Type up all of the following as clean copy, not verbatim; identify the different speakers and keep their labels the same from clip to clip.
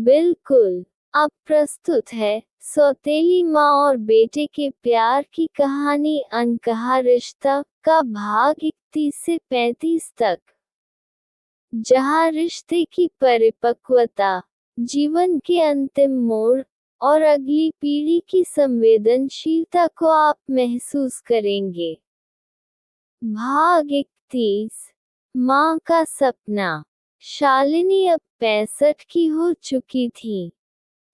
Speaker 1: बिल्कुल। अब प्रस्तुत है सौतेली माँ और बेटे के प्यार की कहानी अनकहा रिश्ता का भाग 31 से 35 तक, जहाँ रिश्ते की परिपक्वता, जीवन के अंतिम मोड़ और अगली पीढ़ी की संवेदनशीलता को आप महसूस करेंगे। भाग 31। माँ का सपना। शालिनी अब 65 की हो चुकी थी।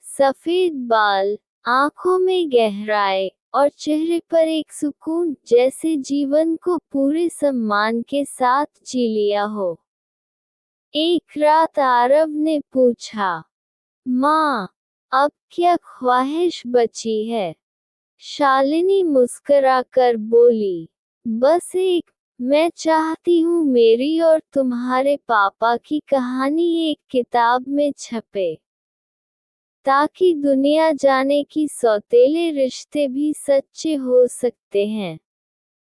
Speaker 1: सफेद बाल, आंखों में गहराई और चेहरे पर एक सुकून, जैसे जीवन को पूरे सम्मान के साथ जी लिया हो। एक रात आरव ने पूछा, माँ, अब क्या ख्वाहिश बची है? शालिनी मुस्कुराकर बोली, बस एक, मैं चाहती हूँ मेरी और तुम्हारे पापा की कहानी एक किताब में छपे, ताकि दुनिया जाने कि सौतेले रिश्ते भी सच्चे हो सकते हैं।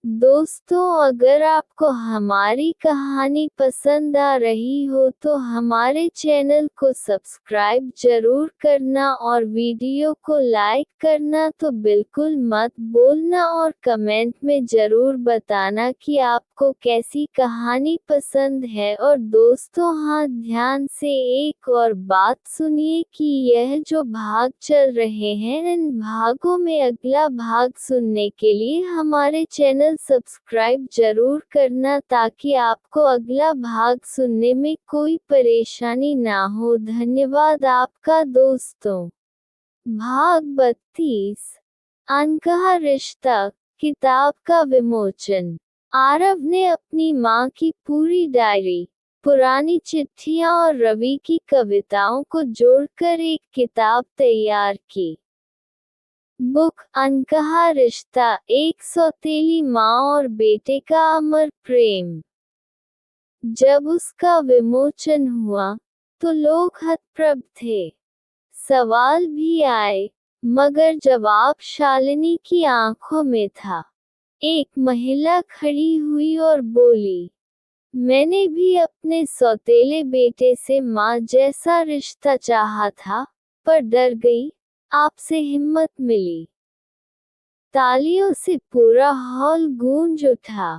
Speaker 1: दोस्तों, अगर आपको हमारी कहानी पसंद आ रही हो तो हमारे चैनल को सब्सक्राइब जरूर करना और वीडियो को लाइक करना तो बिल्कुल मत भूलना, और कमेंट में जरूर बताना कि आपको कैसी कहानी पसंद है। और दोस्तों, हाँ, ध्यान से एक और बात सुनिए कि यह जो भाग चल रहे हैं, इन भागों में अगला भाग सुनने के लिए हमारे चैनल सब्सक्राइब जरूर करना, ताकि आपको अगला भाग सुनने में कोई परेशानी ना हो। धन्यवाद आपका दोस्तों। भाग 32। अनकहा रिश्ता किताब का विमोचन। आरव ने अपनी माँ की पूरी डायरी, पुरानी चिट्ठियाँ और रवि की कविताओं को जोड़कर एक किताब तैयार की। बुक अनकहा रिश्ता, एक सौतेली माँ और बेटे का अमर प्रेम। जब उसका विमोचन हुआ तो लोग हतप्रभ थे। सवाल भी आए, मगर जवाब शालिनी की आंखों में था। एक महिला खड़ी हुई और बोली, मैंने भी अपने सौतेले बेटे से माँ जैसा रिश्ता चाहा था, पर डर गई। आपसे हिम्मत मिली। तालियों से पूरा हॉल गूंज उठा।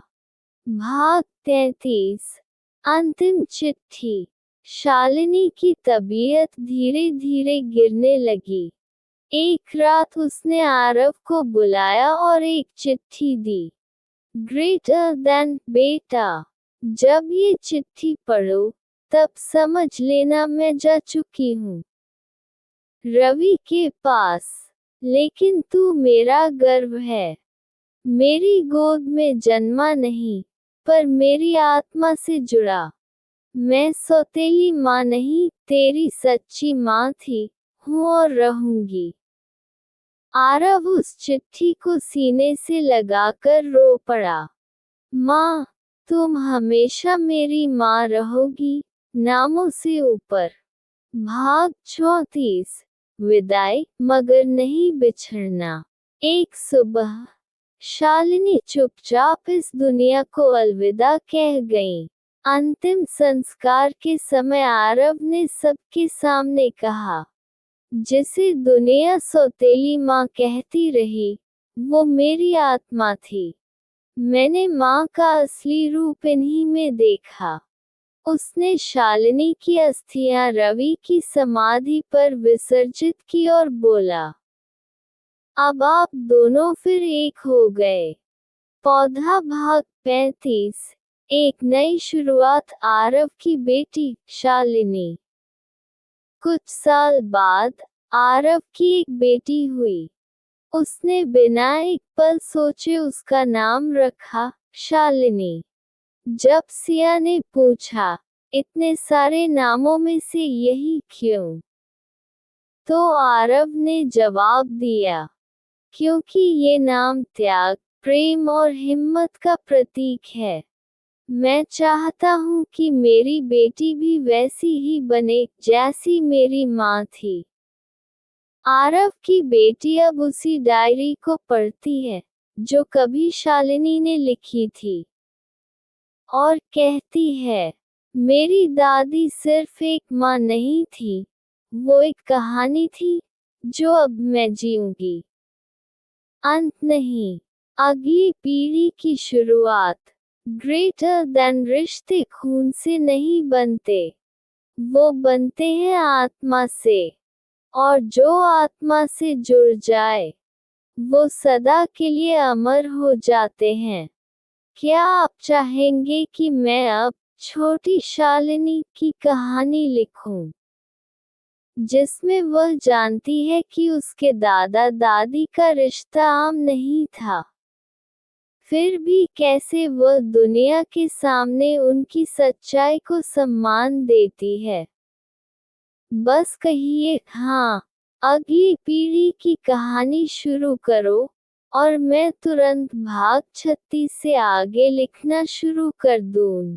Speaker 1: भाग 33। अंतिम चिट्ठी। शालिनी की तबीयत धीरे धीरे गिरने लगी। एक रात उसने आरव को बुलाया और एक चिट्ठी दी। ग्रेटर देन बेटा, जब ये चिट्ठी पढ़ो तब समझ लेना मैं जा चुकी हूँ रवि के पास, लेकिन तू मेरा गर्व है। मेरी गोद में जन्मा नहीं, पर मेरी आत्मा से जुड़ा। मैं सौतेली माँ नहीं, तेरी सच्ची माँ थी, हूँ और रहूंगी। आरव उस चिट्ठी को सीने से लगाकर रो पड़ा। माँ, तुम हमेशा मेरी माँ रहोगी, नामों से ऊपर। भाग 34। विदाई, मगर नहीं बिछड़ना। एक सुबह शालिनी चुपचाप इस दुनिया को अलविदा कह गईं। अंतिम संस्कार के समय आरव ने सबके सामने कहा, जिसे दुनिया सौतेली माँ कहती रही, वो मेरी आत्मा थी। मैंने माँ का असली रूप इन्हीं में देखा। उसने शालिनी की अस्थियां रवि की समाधि पर विसर्जित की और बोला, अब आप दोनों फिर एक हो गए। पौधा। भाग 35। एक नई शुरुआत। आरव की बेटी शालिनी। कुछ साल बाद आरव की एक बेटी हुई। उसने बिना एक पल सोचे उसका नाम रखा शालिनी। जब सिया ने पूछा, इतने सारे नामों में से यही क्यों, तो आरव ने जवाब दिया, क्योंकि ये नाम त्याग, प्रेम और हिम्मत का प्रतीक है। मैं चाहता हूँ कि मेरी बेटी भी वैसी ही बने जैसी मेरी माँ थी। आरव की बेटी अब उसी डायरी को पढ़ती है जो कभी शालिनी ने लिखी थी, और कहती है, मेरी दादी सिर्फ एक माँ नहीं थी, वो एक कहानी थी जो अब मैं जीऊंगी। अंत नहीं, अगली पीढ़ी की शुरुआत। ग्रेटर देन रिश्ते खून से नहीं बनते, वो बनते हैं आत्मा से। और जो आत्मा से जुड़ जाए वो सदा के लिए अमर हो जाते हैं। क्या आप चाहेंगे कि मैं अब छोटी शालिनी की कहानी लिखूं, जिसमें वह जानती है कि उसके दादा दादी का रिश्ता आम नहीं था, फिर भी कैसे वह दुनिया के सामने उनकी सच्चाई को सम्मान देती है? बस कहिए हाँ, अगली पीढ़ी की कहानी शुरू करो, और मैं तुरंत भाग 36 से आगे लिखना शुरू कर दूँ।